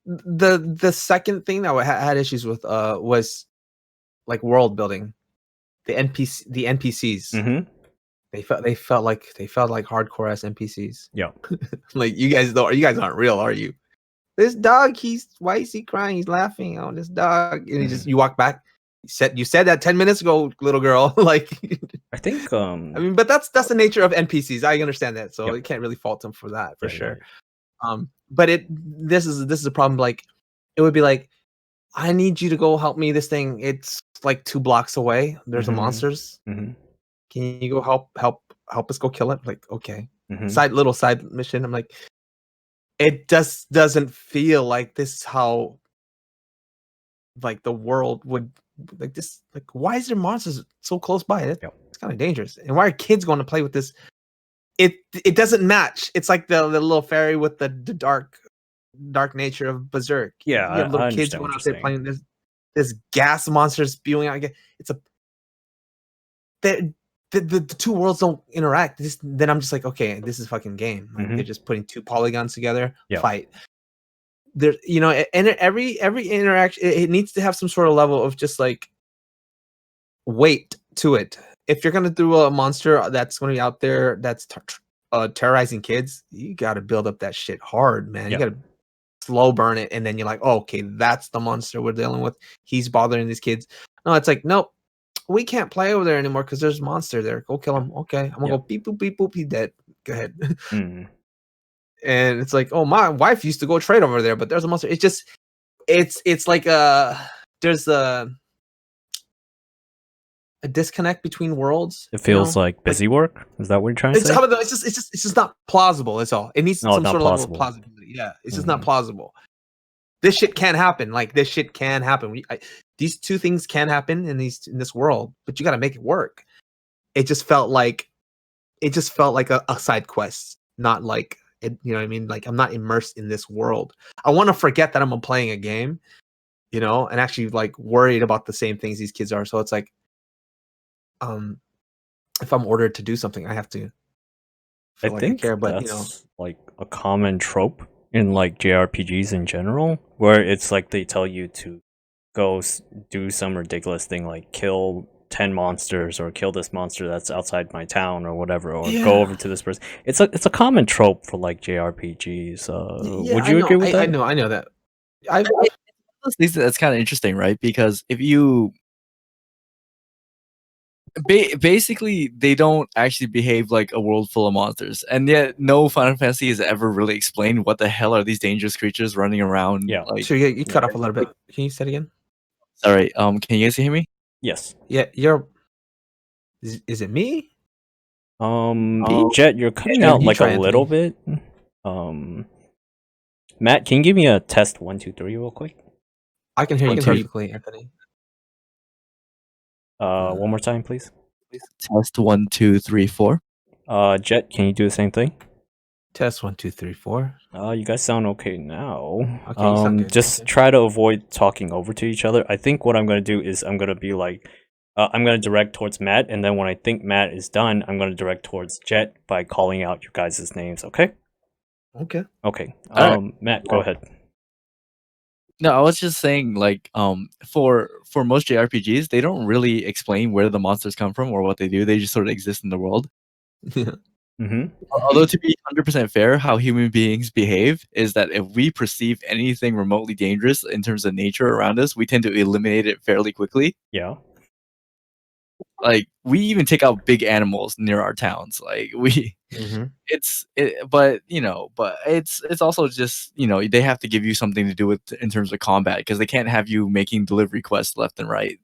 the second thing that I had issues with was like world building. The NPCs. Mm-hmm. They felt like hardcore ass NPCs. Yeah. Like you guys aren't real, are you? This dog, why is he crying? He's laughing. Oh, this dog. And you walk back. You said that 10 minutes ago, little girl. Like I think I mean, but that's the nature of NPCs. I understand that. So you can't really fault them for that, for sure. Right. But this is a problem. Like it would be like, I need you to go help me. This thing, it's like 2 blocks away. There's a monsters. Mm-hmm. Can you go help us go kill it? Like, okay. Mm-hmm. Little side mission. I'm like, it just doesn't feel like this is how like the world would like this. Like, why is there monsters so close by? It's kind of dangerous. And why are kids going to play with this? It doesn't match. It's like the little fairy with the dark nature of Berserk. Yeah, you have little kids going out there playing this gas monster spewing out. It's a the 2 worlds don't interact. Then I'm just like, okay, this is fucking game. Like, they're just putting 2 polygons together, fight. There, and every interaction, it needs to have some sort of level of just like weight to it. If you're gonna do a monster that's gonna be out there that's terrorizing kids, you got to build up that shit hard, man. You got to slow burn it, and then you're like, oh, okay, that's the monster we're dealing with. He's bothering these kids. No, it's like, nope, we can't play over there anymore because there's a monster there. Go kill him. Okay, I'm gonna go beep boop beep boop. He's dead. Go ahead. And it's like, oh, my wife used to go trade over there, but there's a monster. It's just, it's like there's a disconnect between worlds. It feels like busy work. Is that what you're trying to say? It's just not plausible. That's all. It needs some sort of level of plausibility. Yeah, it's just not plausible. This shit can't happen. Like, this shit can happen. These 2 things can happen in this world, but you got to make it work. It just felt like a side quest, not like it, you know what I mean? Like, I'm not immersed in this world. I want to forget that I'm playing a game, and actually like worried about the same things these kids are. So it's like, if I'm ordered to do something, I have to feel like I care. But that's like a common trope in like JRPGs in general, where it's like they tell you to go do some ridiculous thing, like kill 10 monsters or kill this monster that's outside my town or whatever, or go over to this person. It's a common trope for like JRPGs. Would you agree with that? I know that. That's kind of interesting, right? Because if you basically, they don't actually behave like a world full of monsters, and yet no Final Fantasy has ever really explained what the hell are these dangerous creatures running around. Like, so you cut off a little bit. Can you say it again? Sorry. Can you guys hear me? Yes. Yeah. Is it me? Jet, you're cutting out like a little bit. Matt, can you give me a test 1, 2, 3 real quick? I can hear you perfectly, Anthony. One more time, please. Test 1, 2, 3, 4. Jet, can you do the same thing? Test 1, 2, 3, 4. You guys sound okay now. Okay, just try to avoid talking over to each other. I think what I'm gonna do is I'm gonna be like, I'm gonna direct towards Matt, and then when I think Matt is done, I'm gonna direct towards Jet by calling out your guys' names. Okay. Okay. Matt, go ahead. No, I was just saying, like, for most JRPGs, they don't really explain where the monsters come from or what they do. They just sort of exist in the world. Although, to be 100% fair, how human beings behave is that if we perceive anything remotely dangerous in terms of nature around us, we tend to eliminate it fairly quickly. Yeah. Like, we even take out big animals near our towns. Like, but it's also just, they have to give you something to do with in terms of combat, because they can't have you making delivery quests left and right.